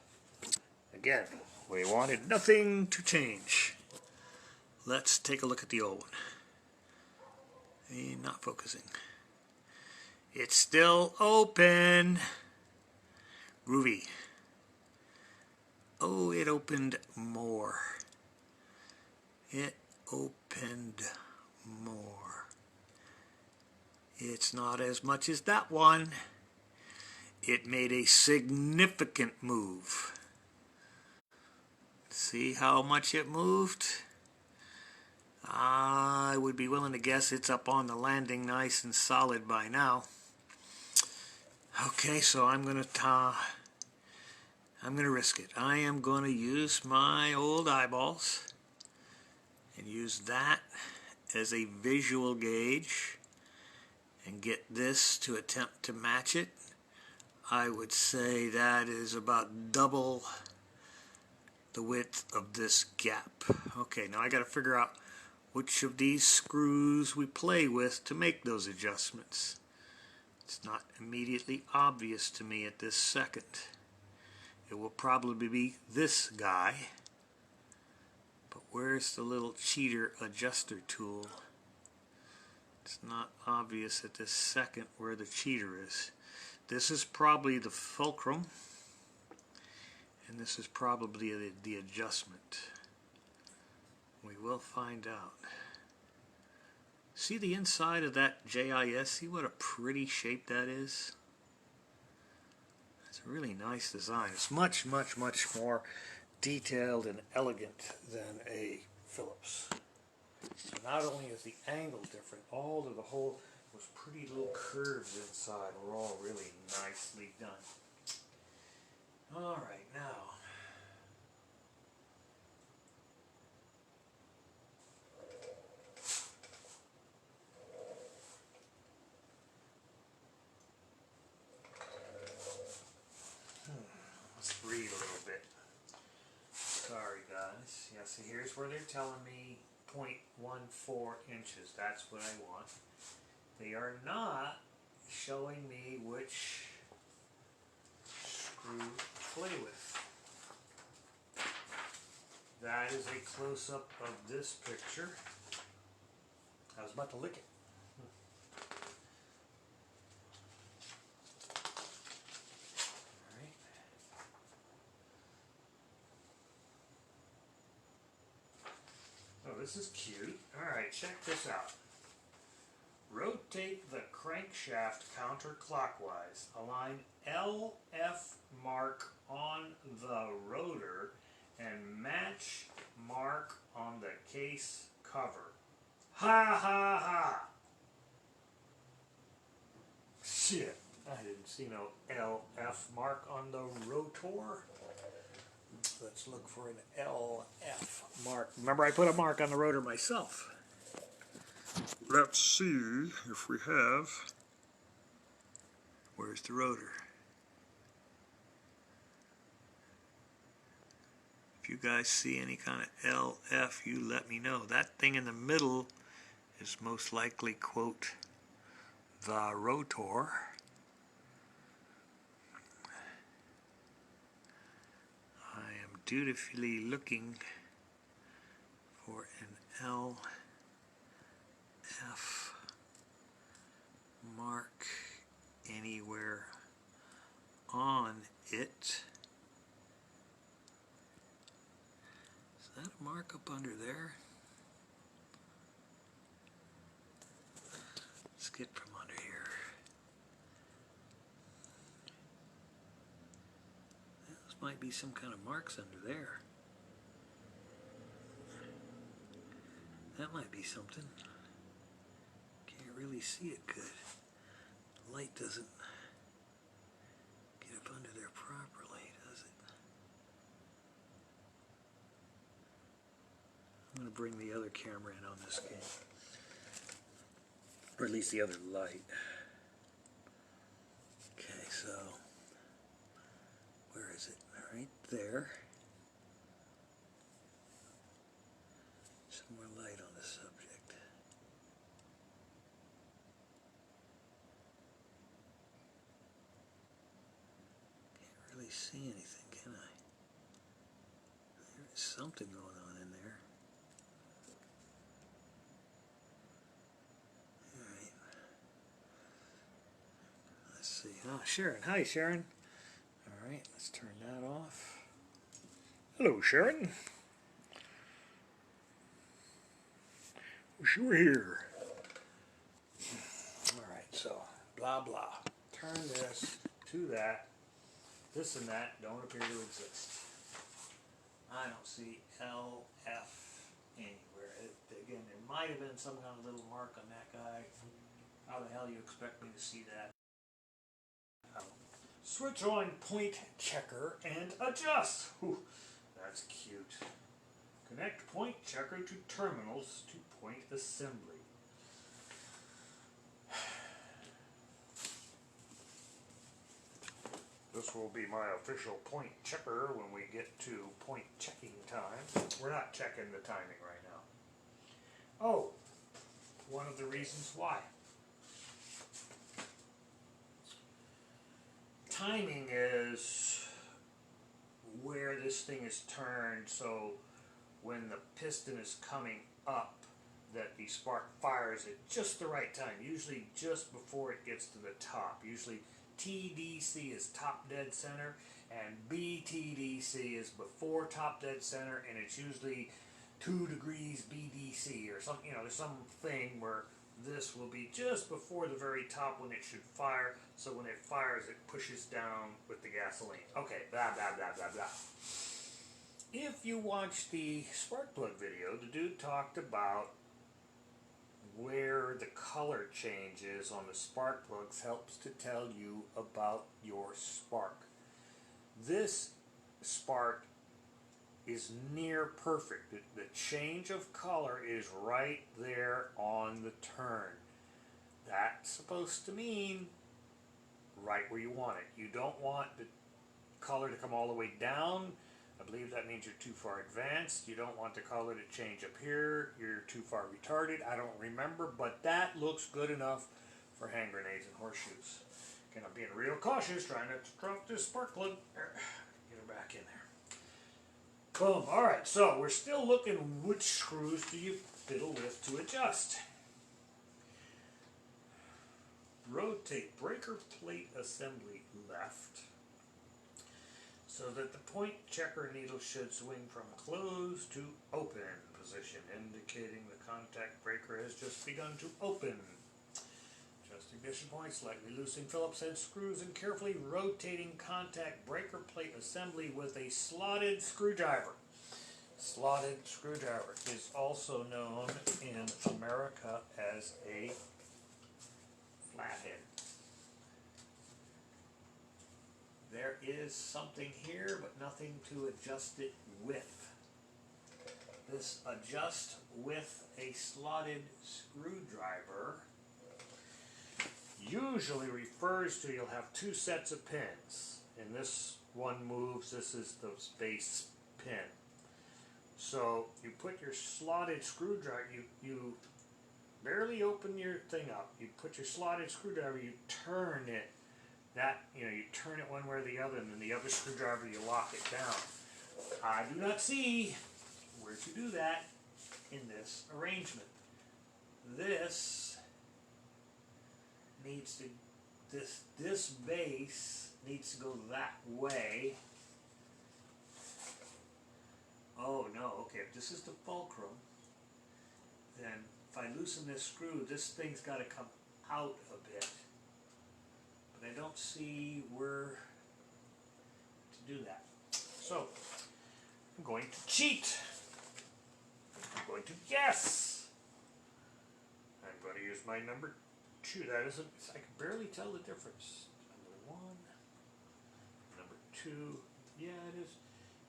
Again, we wanted nothing to change. Let's take a look at the old one. Not focusing. It's still open. Groovy. Oh, it opened more. It opened more. It's not as much as that one. It made a significant move. See how much it moved? I would be willing to guess it's up on the landing nice and solid by now. Okay, so I'm gonna risk it. I am gonna use my old eyeballs and use that as a visual gauge and get this to attempt to match it. I would say that is about double the width of this gap. Okay, now I got to figure out which of these screws we play with to make those adjustments. It's not immediately obvious to me at this second. It will probably be this guy. But where's the little cheater adjuster tool? It's not obvious at this second where the cheater is. This is probably the fulcrum. And this is probably the adjustment. We will find out. See the inside of that JIS? See what a pretty shape that is? It's a really nice design. It's much, much, much more detailed and elegant than a Phillips. So not only is the angle different, all of the whole, those pretty little curves inside were all really nicely done. All right, now. Let's breathe a little bit. Sorry, guys. Yeah, so here's where they're telling me 0.14 inches. That's what I want. They are not showing me which screw to play with. That is a close-up of this picture. I was about to lick it. Alright. Oh, this is cute. Alright, check this out. Rotate the crankshaft counterclockwise. Align LF mark on the rotor and match mark on the case cover. Ha ha ha! Shit, I didn't see no LF mark on the rotor. Let's look for an LF mark. Remember, I put a mark on the rotor myself. Let's see if we have. Where's the rotor? If you guys see any kind of LF, you let me know. That thing in the middle is most likely, quote, the rotor. I am dutifully looking for an LF mark anywhere on it. Is that a mark up under there? Let's get from under here. Those might be some kind of marks under there. That might be something. Can't really see it good. The light doesn't get up under there properly, does it? I'm going to bring the other camera in on this game. Or at least the other light. Okay, so where is it? Right there. some more light on the subject. Can't really see anything, can I? There's something going on in there. Alright. Let's see. Oh, Sharon. Hi, Sharon. Alright, let's turn that off. Hello, Sharon. Wish you were here. Alright, so, blah blah. Turn this to that. This and that don't appear to exist. I don't see LF anywhere. Again, there might have been some kind of little mark on that guy. How the hell do you expect me to see that? Switch on point checker and adjust. Whew, that's cute. Connect point checker to terminals to point assembly. This will be my official point checker when we get to point checking time. We're not checking the timing right now. Oh, one of the reasons why. Timing is where this thing is turned, so when the piston is coming up, that the spark fires at just the right time, usually just before it gets to the top. Usually TDC is top dead center, and BTDC is before top dead center, and it's usually 2 degrees BDC or something. You know, there's something where this will be just before the very top when it should fire, so when it fires it pushes down with the gasoline. Okay, blah blah blah blah blah. If you watch the spark plug video, the dude talked about where the color changes on the spark plugs helps to tell you about your spark. This spark is near perfect. The change of color is right there on the turn. That's supposed to mean right where you want it. You don't want the color to come all the way down. I believe that means you're too far advanced. You don't want the color to change up here. You're too far retarded. I don't remember, but that looks good enough for hand grenades and horseshoes. Again, I'm being real cautious, trying not to drop this spark plug. Get her back in there. Boom. Alright, so we're still looking which screws do you fiddle with to adjust. Rotate breaker plate assembly left, so that the point checker needle should swing from closed to open position, indicating the contact breaker has just begun to open. Adjust ignition point, slightly loosening Phillips head screws and carefully rotating contact breaker plate assembly with a slotted screwdriver. Slotted screwdriver is also known in America as a flathead. There is something here, but nothing to adjust it with. This adjust with a slotted screwdriver usually refers to, you'll have 2 sets of pins. And this one moves, this is the base pin. So you put your slotted screwdriver, you barely open your thing up. You put your slotted screwdriver, you turn it. You turn it one way or the other, and then the other screwdriver, you lock it down. I do not see where to do that in this arrangement. This needs to, this base needs to go that way. Oh no, okay, if this is the fulcrum, then if I loosen this screw, this thing's got to come out a bit. But I don't see where to do that. So, I'm going to cheat. I'm going to guess. I'm going to use my number 2. That isn't, I can barely tell the difference. Number 1, number 2, yeah it is.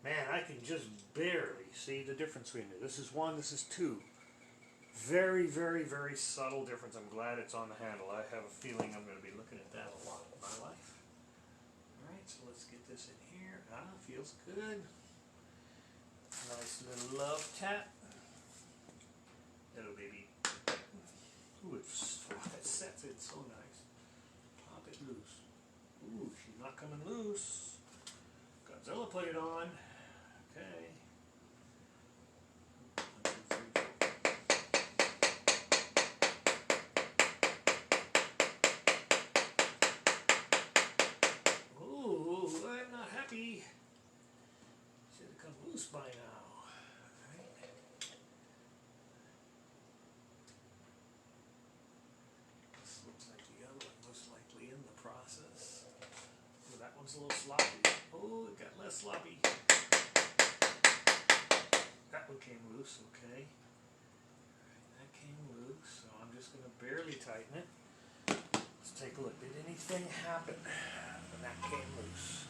Man, I can just barely see the difference between it. This is 1, this is 2. Very, very, very subtle difference. I'm glad it's on the handle. I have a feeling I'm going to be looking at that a lot in my life. Alright, so let's get this in here. Feels good. Nice little love tap. Hello, baby. Ooh, it sets in so nice. Pop it loose. Ooh, she's not coming loose. Godzilla put it on. Okay. 1, 2, 3, 4. Ooh, I'm not happy. Should have come loose by now. This looks like the other one was likely in the process. Oh, that one's a little sloppy. Oh, it got less sloppy. That one came loose, okay. That came loose, so I'm just going to barely tighten it. Let's take a look. Did anything happen when that came loose?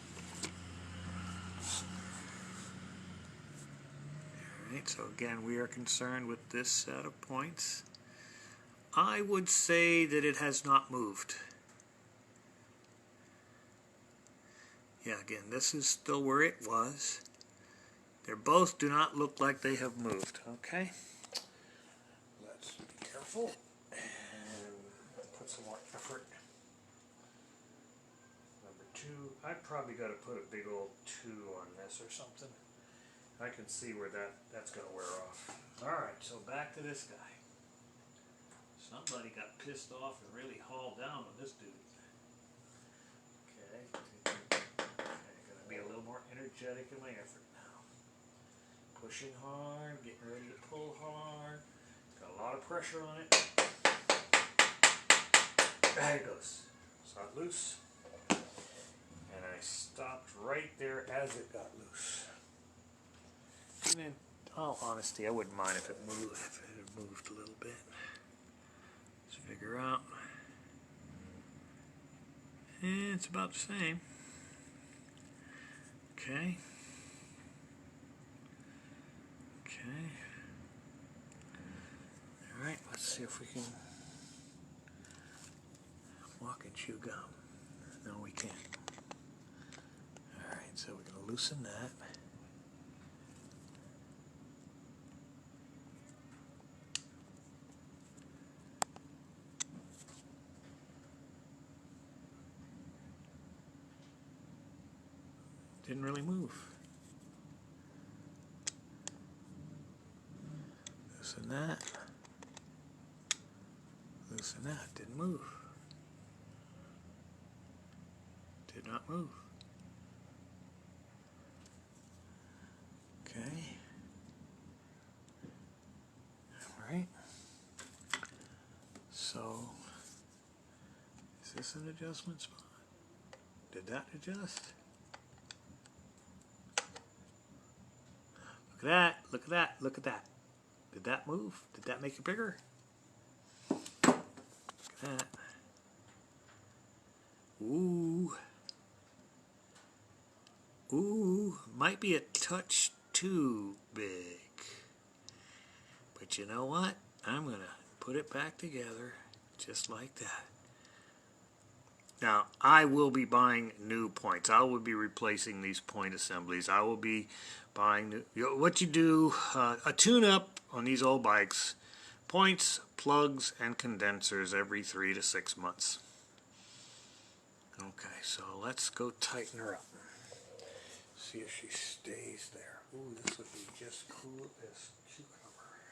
Alright, so again, we are concerned with this set of points. I would say that it has not moved. Yeah, again, this is still where it was. They both do not look like they have moved, okay? Let's be careful and put some more effort. Number 2, I probably got to put a big old 2 on this or something. I can see where that's going to wear off. Alright, so back to this guy. Somebody got pissed off and really hauled down on this dude. Okay, gonna be a little more energetic in my effort now. Pushing hard, getting ready to pull hard. Got a lot of pressure on it. There it goes. Saw it loose. And I stopped right there as it got loose. And in all honesty, I wouldn't mind if it had moved a little bit. Let's figure out. And it's about the same. Okay. Okay. Alright, let's see if we can walk and chew gum. No, we can't. Alright, so we're going to loosen that. Didn't really move. Loosen that. Loosen that. Didn't move. Did not move. Okay. Alright. So, is this an adjustment spot? Did that adjust? Look at that, look at that, look at that. Did that move? Did that make it bigger? Look at that. Ooh. Ooh, might be a touch too big. But you know what? I'm going to put it back together just like that. Now, I will be buying new points. I will be replacing these point assemblies. I will be buying new... What you do, a tune-up on these old bikes, points, plugs, and condensers every 3 to 6 months. Okay, so let's go tighten her up. See if she stays there. Ooh, this would be just cool as cucumber.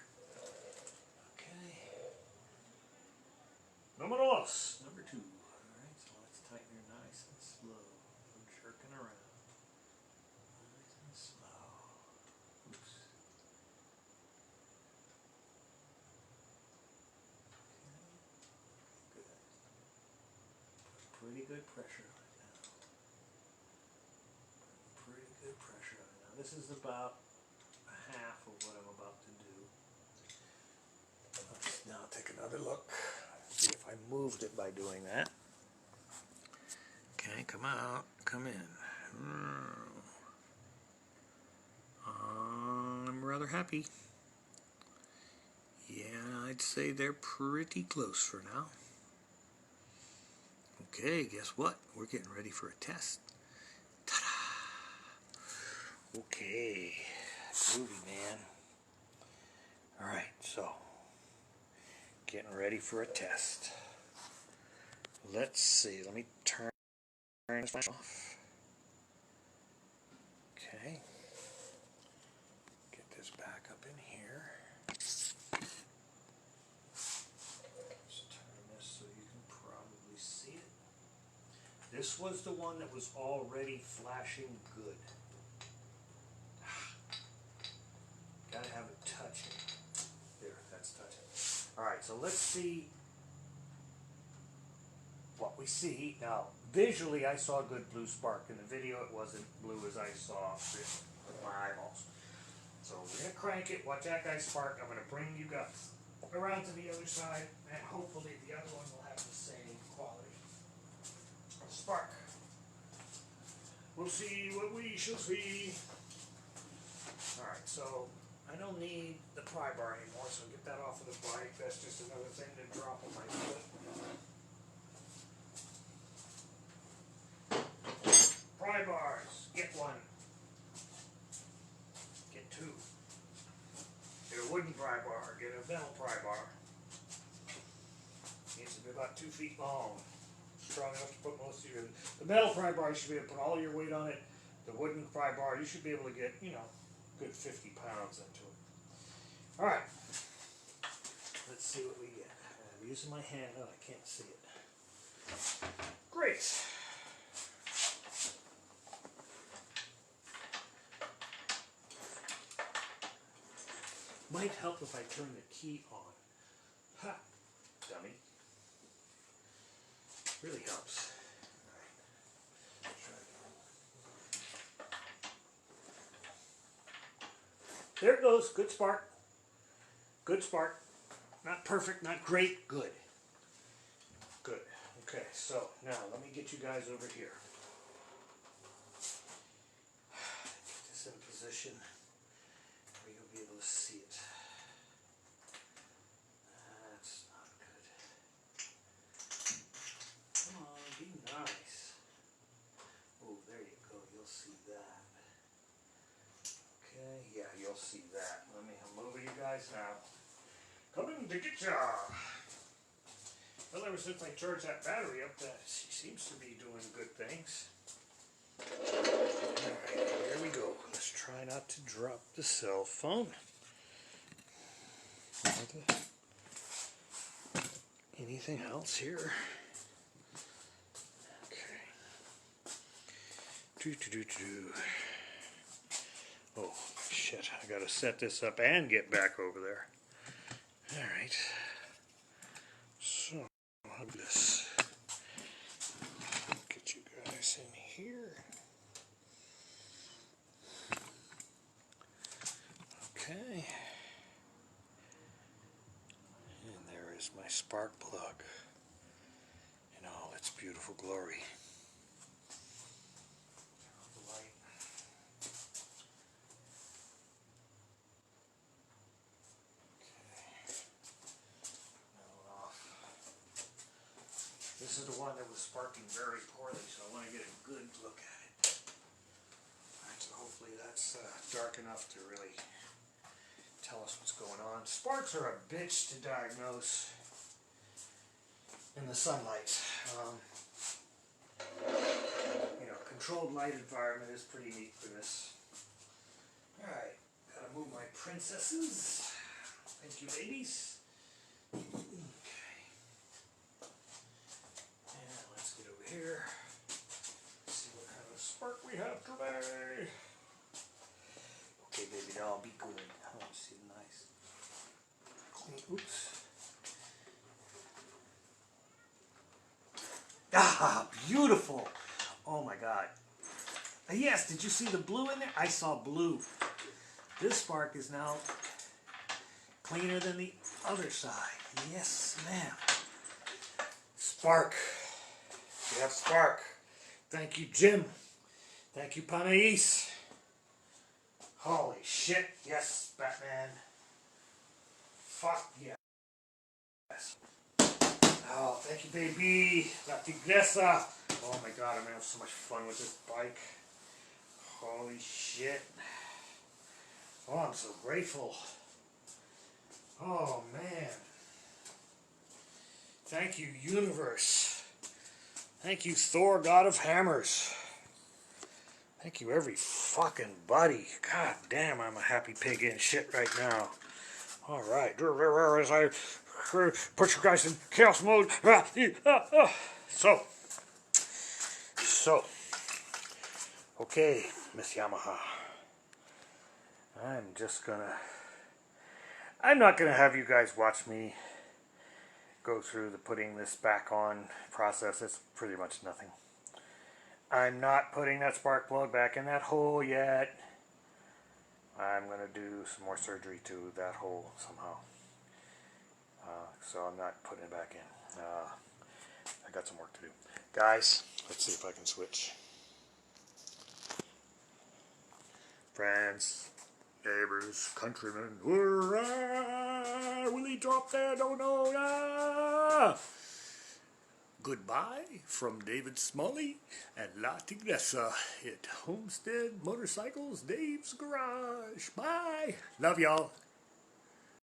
Okay. Vámonos! Number 2. Alright, so let's tighten her nice and slow. No jerking around. Nice and slow. Oops. Okay. Good. Put pretty good pressure on it now. Pretty good pressure on it now. This is about half of what I'm about to do. Let's now take another look. See if I moved it by doing that. Okay, come out, come in. I'm rather happy. Yeah, I'd say they're pretty close for now. Okay, guess what? We're getting ready for a test. Ta-da! Okay, groovy, man. Alright, so Getting ready for a test. Let's see. Let me turn this off. Okay. Get this back up in here. Let's turn this so you can probably see it. This was the one that was already flashing good. Gotta have it touching. There, that's touching. Alright, so let's see what we see. Now, visually I saw a good blue spark. In the video it wasn't blue as I saw it with my eyeballs. So we're going to crank it, watch that guy spark. I'm going to bring you guys around to the other side, and hopefully the other one will have the same quality of spark. We'll see what we shall see. Alright, so I don't need the pry bar anymore, so get that off of the bike. That's just another thing to drop on my foot. Pry bars, get one. Get two. Get a wooden pry bar, get a metal pry bar. Needs to be about 2 feet long. Strong enough to put most of your... The metal pry bar, you should be able to put all your weight on it. The wooden pry bar, you should be able to get, you know, good 50 pounds into it. Alright. Let's see what we get. I'm using my hand. Oh, I can't see it. Great. Might help if I turn the key on. Ha! Dummy. Really helps. There it goes. Good spark. Good spark. Not perfect, not great. Good. Good. Okay, so now let me get you guys over here. Get this in position where you'll be able to see it. That's not good. Come on, be nice. Oh, there you go. You'll see that. Okay, yeah, you'll see that. I'm over you guys now. Coming to get ya! Well, ever since I charged that battery up, she seems to be doing good things. Alright, here we go. Let's try not to drop the cell phone. Anything else here? Okay. Oh, shit. I gotta set this up and get back over there. Alright. So, I'll do this. Get you guys in here. Okay. And there is my spark plug in all its beautiful glory. This is the one that was sparking very poorly, so I want to get a good look at it. Alright, so hopefully that's dark enough to really tell us what's going on. Sparks are a bitch to diagnose in the sunlight. You know, controlled light environment is pretty neat for this. Alright, gotta move my princesses. Thank you, ladies. Here, see what kind of spark we have today. Okay, baby, now I'll be good. I want to see it nice. Clean. Oops. Ah, beautiful. Oh my God. Yes, did you see the blue in there? I saw blue. This spark is now cleaner than the other side. Yes, ma'am. Spark. We have spark. Thank you, Jim. Thank you, Panais. Holy shit. Yes, Batman. Fuck yes. Oh, thank you, baby. La Tigresa. Oh my God, I'm gonna have so much fun with this bike. Holy shit. Oh, I'm so grateful. Oh, man. Thank you, universe. Thank you, Thor, god of hammers. Thank you, every fucking buddy. God damn, I'm a happy pig in shit right now. Alright. As I put you guys in chaos mode. So, okay, Miss Yamaha. I'm not gonna have you guys watch me go through the putting this back on process. It's pretty much nothing. I'm not putting that spark plug back in that hole yet. I'm gonna do some more surgery to that hole somehow. So I'm not putting it back in. I got some work to do. Guys, let's see if I can switch. Friends, neighbors, countrymen, hurrah! Will he drop that? Oh no! Ah! Goodbye from David Smalley and La Tigresa at Homestead Motorcycles Dave's Garage. Bye! Love y'all.